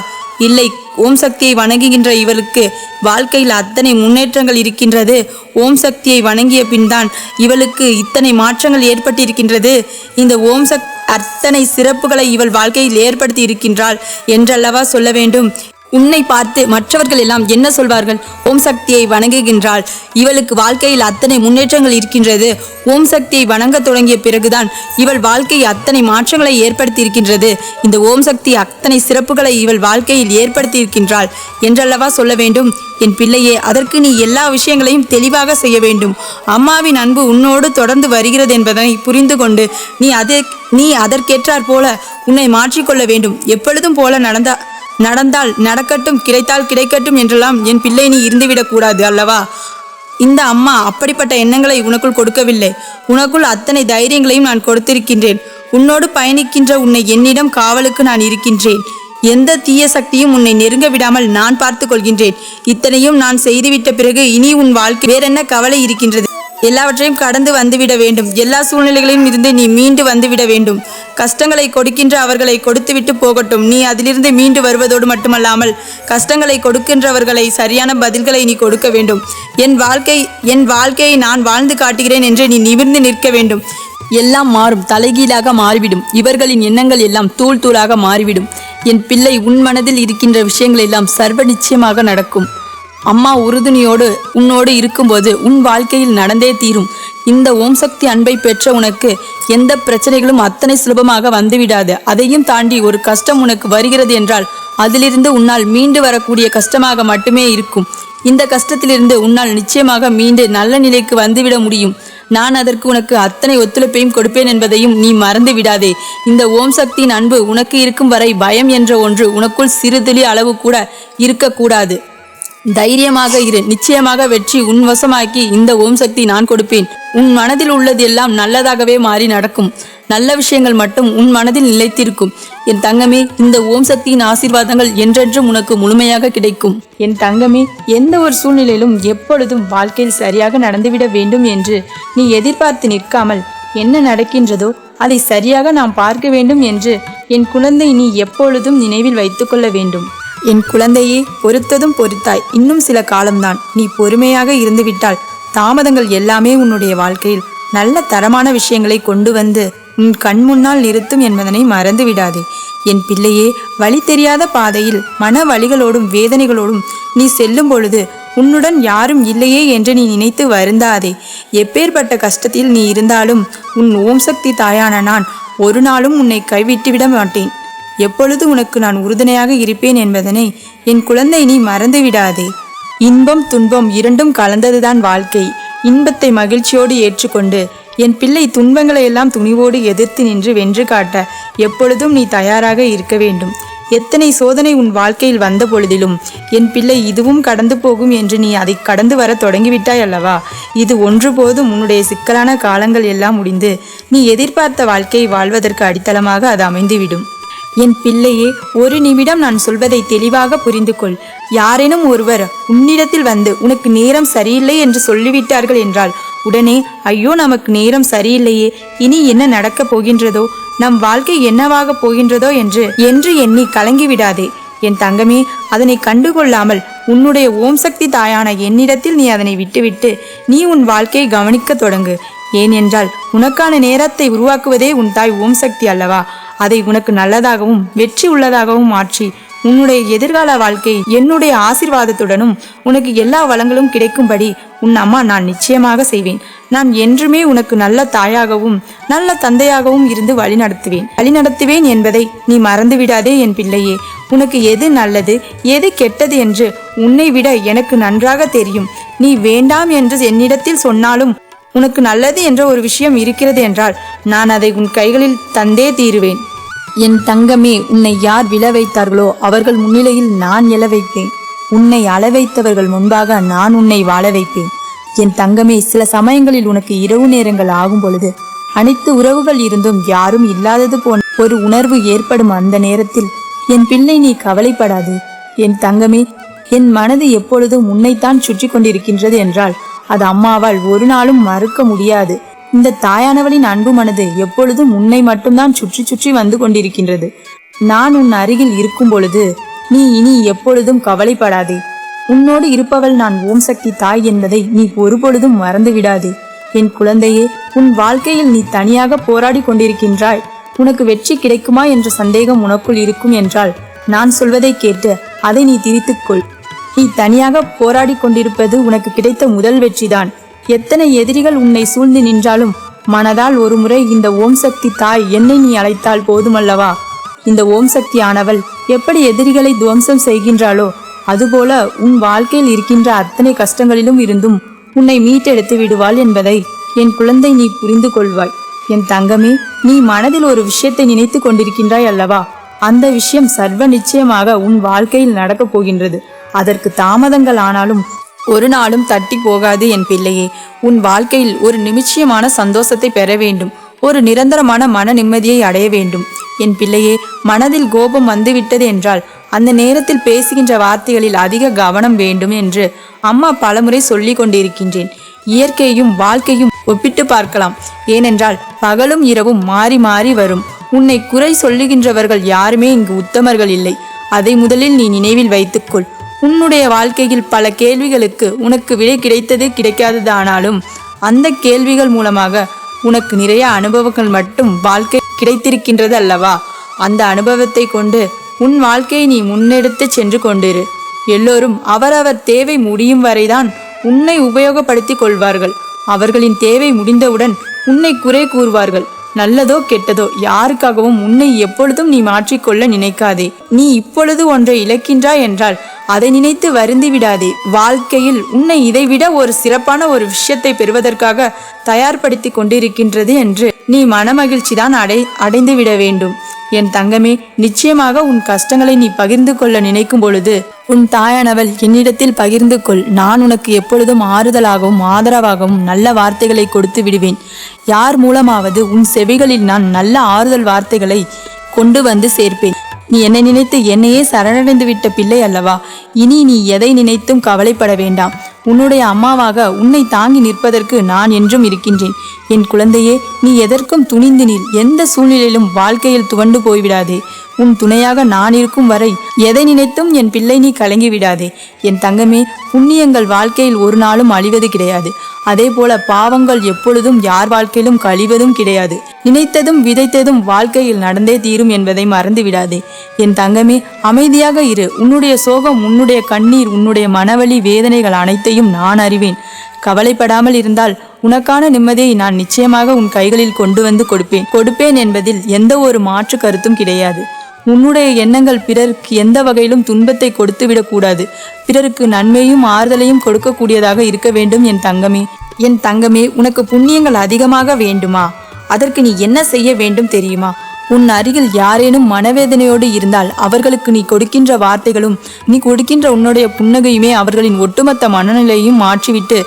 இல்லை, ஓம் சக்தியை வணங்குகின்ற இவளுக்கு வாழ்க்கையில் அத்தனை முன்னேற்றங்கள் இருக்கின்றது. ஓம் சக்தியை வணங்கிய பின்தான் இவளுக்கு இத்தனை மாற்றங்கள் ஏற்பட்டிருக்கின்றது. இந்த ஓம் அத்தனை சிறப்புகளை இவள் வாழ்க்கையில் ஏற்படுத்தி இருக்கின்றாள் என்றல்லவா சொல்ல வேண்டும். உன்னை பார்த்து மற்றவர்கள் எல்லாம் என்ன சொல்வார்கள்? ஓம் சக்தியை வணங்குகின்றாள், இவளுக்கு வாழ்க்கையில் அத்தனை முன்னேற்றங்கள் இருக்கின்றது. ஓம் சக்தியை வணங்க தொடங்கிய பிறகுதான் இவள் வாழ்க்கையில் அத்தனை மாற்றங்களை ஏற்படுத்தி இருக்கின்றது. இந்த ஓம் சக்தி அத்தனை சிறப்புகளை இவள் வாழ்க்கையில் ஏற்படுத்தி இருக்கின்றாள் என்றல்லவா சொல்ல வேண்டும்? என் பிள்ளையே, அதற்கு நீ எல்லா விஷயங்களையும் தெளிவாக செய்ய வேண்டும். அம்மாவின் அன்பு உன்னோடு தொடர்ந்து வருகிறது என்பதனை புரிந்து கொண்டு நீ அதற்கேற்றாற் போல உன்னை மாற்றிக்கொள்ள வேண்டும். எப்பொழுதும் போல நடந்தால் நடக்கட்டும், கிடைத்தால் கிடைக்கட்டும் என்றெல்லாம் என் பிள்ளை நீ இருந்துவிடக் கூடாது அல்லவா? இந்த அம்மா அப்படிப்பட்ட எண்ணங்களை உனக்குள் கொடுக்கவில்லை. உனக்குள் அத்தனை தைரியங்களையும் நான் கொடுத்திருக்கின்றேன். உன்னோடு பயணிக்கின்ற உன்னை என்னிடம் காவலுக்கு நான் இருக்கின்றேன். எந்த தீய சக்தியும் உன்னை நெருங்க விடாமல் நான் பார்த்து கொள்கின்றேன். இத்தனையும் நான் செய்துவிட்ட பிறகு இனி உன் வாழ்க்கை வேறென்ன கவலை இருக்கின்றது? எல்லாவற்றையும் கடந்து வந்துவிட வேண்டும். எல்லா சூழ்நிலைகளிலும் இருந்து நீ மீண்டு வந்துவிட வேண்டும். கஷ்டங்களை கொடுக்கின்ற அவர்களை கொடுத்துவிட்டு போகட்டும். நீ அதிலிருந்து மீண்டு வருவதோடு மட்டுமல்லாமல் கஷ்டங்களை கொடுக்கின்றவர்களை சரியான பதில்களை நீ கொடுக்க வேண்டும். என் வாழ்க்கையை நான் வாழ்ந்து காட்டுகிறேன் என்று நீ நிமிர்ந்து நிற்க வேண்டும். எல்லாம் மாறும், தலைகீழாக மாறிவிடும். இவர்களின் எண்ணங்கள் எல்லாம் தூள் தூளாக மாறிவிடும். என் பிள்ளை, உன் மனதில் இருக்கின்ற விஷயங்கள் எல்லாம் சர்வ நிச்சயமாக நடக்கும். அம்மா உறுதுணையோடு உன்னோடு இருக்கும்போது உன் வாழ்க்கையில் நடந்தே தீரும். இந்த ஓம் சக்தி அன்பை பெற்ற உனக்கு எந்த பிரச்சனைகளும் அத்தனை சுலபமாக வந்துவிடாது. அதையும் தாண்டி ஒரு கஷ்டம் உனக்கு வருகிறது என்றால் அதிலிருந்து உன்னால் மீண்டு வரக்கூடிய கஷ்டமாக மட்டுமே இருக்கும். இந்த கஷ்டத்திலிருந்து உன்னால் நிச்சயமாக மீண்டு நல்ல நிலைக்கு வந்துவிட முடியும். நான் அதற்கு உனக்கு அத்தனை ஒத்துழைப்பையும் கொடுப்பேன் என்பதையும் நீ மறந்து விடாதே. இந்த ஓம் சக்தியின் அன்பு உனக்கு இருக்கும் வரை பயம் என்ற ஒன்று உனக்குள் சிறுதுளி அளவு கூட இருக்கக்கூடாது. தைரியமாக இரு. நிச்சயமாக வெற்றி உன் வசமாக்கி இந்த ஓம் சக்தி நான் கொடுப்பேன். உன் மனதில் உள்ளது எல்லாம் நல்லதாகவே மாறி நடக்கும். நல்ல விஷயங்கள் மட்டும் உன் மனதில் நிலைத்திருக்கும். என் தங்கமே, இந்த ஓம் சக்தியின் ஆசீர்வாதங்கள் என்றென்றும் உனக்கு முழுமையாக கிடைக்கும். என் தங்கமே, எந்த ஒரு சூழ்நிலையிலும் எப்பொழுதும் வாழ்க்கையில் சரியாக நடந்துவிட வேண்டும் என்று நீ எதிர்பார்த்து நிற்காமல் என்ன நடக்கின்றதோ அதை சரியாக நாம் பார்க்க வேண்டும் என்று என் குழந்தை நீ எப்பொழுதும் நினைவில் வைத்துக்கொள்ள வேண்டும். என் குழந்தையே, பொறுத்ததும் பொறுத்தாய். இன்னும் சில காலம்தான். நீ பொறுமையாக இருந்துவிட்டால் தாமதங்கள் எல்லாமே உன்னுடைய வாழ்க்கையில் நல்ல தரமான விஷயங்களை கொண்டு வந்து உன் கண் முன்னால் நிறுத்தும் என்பதனை மறந்து விடாதே. என் பிள்ளையே, வழி தெரியாத பாதையில் மன வலிகளோடும் வேதனைகளோடும் நீ செல்லும் பொழுது உன்னுடன் யாரும் இல்லையே என்று நீ நினைத்து வருந்தாதே. எப்பேற்பட்ட கஷ்டத்தில் நீ இருந்தாலும் உன் ஓம் சக்தி தாயான நான் ஒரு நாளும் உன்னை கைவிட்டு விட மாட்டேன். எப்பொழுது உனக்கு நான் உறுதுணையாக இருப்பேன் என்பதனை என் குழந்தை நீ மறந்து விடாதே. இன்பம் துன்பம் இரண்டும் கலந்ததுதான் வாழ்க்கை. இன்பத்தை மகிழ்ச்சியோடு ஏற்றுக்கொண்டு என் பிள்ளை துன்பங்களை எல்லாம் துணிவோடு எதிர்த்து நின்று வென்று காட்ட எப்பொழுதும் நீ தயாராக இருக்க வேண்டும். எத்தனை சோதனை உன் வாழ்க்கையில் வந்த பொழுதிலும் என் பிள்ளை இதுவும் கடந்து போகும் என்று நீ அதை கடந்து வர தொடங்கிவிட்டாய் அல்லவா? இது ஒன்று போதும் உன்னுடைய சிக்கலான காலங்கள் எல்லாம் முடிந்து நீ எதிர்பார்த்த வாழ்க்கையை வாழ்வதற்கு அடித்தளமாக அது அமைந்துவிடும். என் பிள்ளையே, ஒரு நிமிடம் நான் சொல்வதை தெளிவாக புரிந்து கொள். யாரேனும் ஒருவர் உன்னிடத்தில் வந்து உனக்கு நேரம் சரியில்லை என்று சொல்லிவிட்டார்கள் என்றால் உடனே ஐயோ நமக்கு நேரம் சரியில்லையே, இனி என்ன நடக்கப் போகின்றதோ, நம் வாழ்க்கை என்னவாக போகின்றதோ என்று எண்ணி கலங்கிவிடாதே. என் தங்கமே, அதனை கண்டுகொள்ளாமல் உன்னுடைய ஓம் சக்தி தாயான என்னிடத்தில் நீ அதனை விட்டுவிட்டு நீ உன் வாழ்க்கையை கவனிக்க தொடங்கு. ஏனென்றால் உனக்கான நேரத்தை உருவாக்குவதே உன் தாய் ஓம் சக்தி அல்லவா? அதை உனக்கு நல்லதாகவும் வெற்றி உள்ளதாகவும் மாற்றி உன்னுடைய எதிர்கால வாழ்க்கை என்னுடைய ஆசீர்வாதத்துடனும் உனக்கு எல்லா வளங்களும் கிடைக்கும்படி உன் அம்மா நான் நிச்சயமாக செய்வேன். நான் என்றுமே உனக்கு நல்ல தாயாகவும் நல்ல தந்தையாகவும் இருந்து வழிநடத்துவேன் என்பதை நீ மறந்துவிடாதே என் பிள்ளையே. உனக்கு எது நல்லது எது கெட்டது என்று உன்னை விட எனக்கு நன்றாக தெரியும். நீ வேண்டாம் என்று என்னிடத்தில் சொன்னாலும் உனக்கு நல்லது என்ற ஒரு விஷயம் இருக்கிறது என்றால் நான் அதை உன் கைகளில் தந்தே தீருவேன். என் தங்கமே, உன்னை யார் விழ வைத்தார்களோ அவர்கள் முன்னிலையில் நான் எழ வைப்பேன். உன்னை அள வைத்தவர்கள் முன்பாக நான் உன்னை வாழ வைப்பேன். என் தங்கமே, சில சமயங்களில் உனக்கு இரவு நேரங்கள் ஆகும் பொழுது அனைத்து உறவுகள் இருந்தும் யாரும் இல்லாதது போன்ற ஒரு உணர்வு ஏற்படும். அந்த நேரத்தில் என் பிள்ளை நீ கவலைப்படாது. என் தங்கமே, என் மனது எப்பொழுதும் உன்னைத்தான் சுற்றி கொண்டிருக்கின்றது என்றால் அது அம்மாவால் ஒரு நாளும் மறுக்க முடியாது. இந்த தாயானவளின் அன்பு மனது எப்பொழுதும் உன்னை மட்டும்தான் சுற்றி சுற்றி வந்து கொண்டிருக்கின்றது. நான் உன் அருகில் இருக்கும் பொழுது நீ இனி எப்பொழுதும் கவலைப்படாதே. உன்னோடு இருப்பவள் நான் ஓம் சக்தி தாய் என்பதை நீ ஒருபொழுதும் மறந்து விடாதே. என் குழந்தையே, உன் வாழ்க்கையில் நீ தனியாக போராடி கொண்டிருக்கின்றாய். உனக்கு வெற்றி கிடைக்குமா என்ற சந்தேகம் உனக்குள் இருக்கும் என்றால் நான் சொல்வதை கேட்டு அதை நீ திரித்துக்கொள். நீ தனியாக போராடி கொண்டிருப்பது உனக்கு கிடைத்த முதல் வெற்றிதான். எத்தனை எதிரிகள் உன்னை சூழ்ந்து நின்றாலும் மனதால் ஒருமுறை இந்த ஓம் சக்தி தாய் என்னை நீ அழைத்தால் போதுமல்லவா? இந்த ஓம் சக்தி ஆனவள் எப்படி எதிரிகளை துவம்சம் செய்கின்றாளோ அதுபோல உன் வாழ்க்கையில் இருக்கின்ற அத்தனை கஷ்டங்களிலும் இருந்தும் உன்னை மீட்டெடுத்து விடுவாள் என்பதை என் குழந்தை நீ புரிந்து கொள்வாய். என் தங்கமே, நீ மனதில் ஒரு விஷயத்தை நினைத்து கொண்டிருக்கின்றாய் அல்லவா? அந்த விஷயம் சர்வ நிச்சயமாக உன் வாழ்க்கையில் நடக்கப் போகின்றது. அதற்கு தாமதங்கள் ஆனாலும் ஒரு நாளும் தட்டி போகாது என் பிள்ளையே. உன் வாழ்க்கையில் ஒரு நிச்சயமான சந்தோஷத்தை பெற வேண்டும், ஒரு நிரந்தரமான மன நிம்மதியை அடைய வேண்டும். என் பிள்ளையே, மனதில் கோபம் வந்துவிட்டது என்றால் அந்த நேரத்தில் பேசுகின்ற வார்த்தைகளில் அதிக கவனம் வேண்டும் என்று அம்மா பலமுறை சொல்லி கொண்டிருக்கின்றேன். இயற்கையும் வாழ்க்கையும் ஒப்பிட்டு பார்க்கலாம். ஏனென்றால் பகலும் இரவும் மாறி மாறி வரும். உன்னை குறை சொல்லுகின்றவர்கள் யாருமே இங்கு உத்தமர்கள் இல்லை. அதை முதலில் நீ நினைவில் வைத்துக்கொள். உன்னுடைய வாழ்க்கையில் பல கேள்விகளுக்கு உனக்கு விடை கிடைத்தது கிடைக்காததானாலும் அந்த கேள்விகள் மூலமாக உனக்கு நிறைய அனுபவங்கள் மட்டும் வாழ்க்கை கிடைத்திருக்கின்றது அல்லவா? அந்த அனுபவத்தை கொண்டு உன் வாழ்க்கையை நீ முன்னெடுத்து சென்று கொண்டிரு. எல்லோரும் அவரவர் தேவை முடியும் வரைதான் உன்னை உபயோகப்படுத்தி கொள்வார்கள். அவர்களின் தேவை முடிந்தவுடன் உன்னை குறை கூறுவார்கள். நல்லதோ கெட்டதோ யாருக்காகவும் உன்னை எப்பொழுதும் நீ மாற்றிக்கொள்ள நினைக்காதே. நீ இப்பொழுது ஒன்றை இழக்கின்றாய் என்றால் அதை நினைத்து வருந்தி விடாதே. வாழ்க்கையில் உன்னை இதைவிட ஒரு சிறப்பான ஒரு விஷயத்தை பெறுவதற்காக தயார்படுத்தி கொண்டிருக்கின்றது என்று நீ மனமகிழ்ச்சி தான் அடைந்து விட வேண்டும். என் தங்கமே, நிச்சயமாக உன் கஷ்டங்களை நீ பகிர்ந்து கொள்ள நினைக்கும் பொழுது உன் தாயானவள் என்னிடத்தில் பகிர்ந்து கொள். நான் உனக்கு எப்பொழுதும் ஆறுதலாகவும் ஆதரவாகவும் நல்ல வார்த்தைகளை கொடுத்து விடுவேன். யார் மூலமாவது உன் செவிகளில் நான் நல்ல ஆறுதல் வார்த்தைகளை கொண்டு வந்து சேர்ப்பேன். நீ என்னை நினைத்து என்னையே சரணடைந்து விட்ட பிள்ளை அல்லவா? இனி நீ எதை நினைத்தும் கவலைப்பட வேண்டாம். உன்னுடைய அம்மாவாக உன்னை தாங்கி நிற்பதற்கு நான் என்றும் இருக்கின்றேன். என் குழந்தையே, நீ எதற்கும் துணிந்து நில். எந்த சூழ்நிலையிலும் வாழ்க்கையில் துவண்டு போய்விடாதே. உன் துணையாக நான் இருக்கும் வரை எதை நினைத்தும் என் பிள்ளை நீ கலங்கி விடாதே. என் தங்கமே, புண்ணியங்கள் வாழ்க்கையில் ஒரு நாளும் அழிவது கிடையாது. அதே போல பாவங்கள் எப்பொழுதும் யார் வாழ்க்கையிலும் கழிவதும் கிடையாது. நினைத்ததும் விதைத்ததும் வாழ்க்கையில் நடந்தே தீரும் என்பதை மறந்து விடாதே. என் தங்கமே, அமைதியாக இரு. உன்னுடைய சோகம், உன்னுடைய கண்ணீர், உன்னுடைய மனவலி வேதனைகள் அனைத்தையும் நான் அறிவேன். கவலைப்படாமல் இருந்தால் உனக்கான நிம்மதியை நான் நிச்சயமாக உன் கைகளில் கொண்டு வந்து கொடுப்பேன் என்பதில் எந்த ஒரு மாற்று கருத்தும் கிடையாது. உன்னுடைய எண்ணங்கள் பிறருக்கு எந்த வகையிலும் துன்பத்தை கொடுத்து விடக்கூடாது. பிறருக்கு நன்மையும் ஆறுதலையும் கொடுக்கக்கூடியதாக இருக்க வேண்டும். என் தங்கமே, உனக்கு புண்ணியங்கள் அதிகமாக வேண்டுமா? அதற்கு நீ என்ன செய்ய வேண்டும் தெரியுமா? உன் அருகில் யாரேனும் மனவேதனையோடு இருந்தால் அவர்களுக்கு நீ கொடுக்கின்ற வார்த்தைகளும் நீ கொடுக்கின்ற உன்னுடைய புன்னகையுமே அவர்களின் ஒட்டுமொத்த மனநிலையும் மாற்றிவிட்டு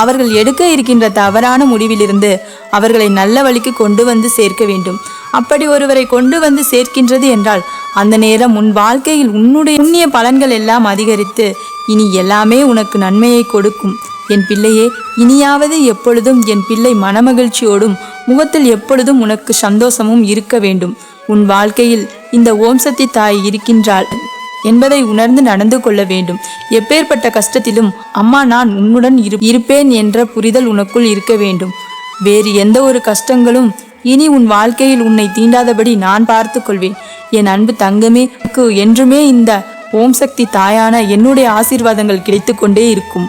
அவர்கள் எடுக்க இருக்கின்ற தவறான முடிவிலிருந்து அவர்களை நல்ல வழிக்கு கொண்டு வந்து சேர்க்க வேண்டும். அப்படி ஒருவரை கொண்டு வந்து சேர்க்கின்றது என்றால் அந்த நேரம் உன் வாழ்க்கையில் உன்னுடைய புண்ணிய பலன்கள் எல்லாம் அதிகரித்து இனி எல்லாமே உனக்கு நன்மையை கொடுக்கும். என் பிள்ளையே, இனியாவது எப்பொழுதும் என் பிள்ளை மனமகிழ்ச்சியோடும் முகத்தில் எப்பொழுதும் உனக்கு சந்தோஷமும் இருக்க வேண்டும். உன் வாழ்க்கையில் இந்த ஓம் சக்தி தாய் இருக்கின்றாள் என்பதை உணர்ந்து நடந்து கொள்ள வேண்டும். எப்பேற்பட்ட கஷ்டத்திலும் அம்மா நான் உன்னுடன் இருப்பேன் என்ற புரிதல் உனக்குள் இருக்க வேண்டும். வேறு எந்த ஒரு கஷ்டங்களும் இனி உன் வாழ்க்கையில் உன்னை தீண்டாதபடி நான் பார்த்து கொள்வேன். என் அன்பு தங்கமே, என்றுமே இந்த ஓம் சக்தி தாயான என்னுடைய ஆசீர்வாதங்கள் கிடைத்து கொண்டே இருக்கும்.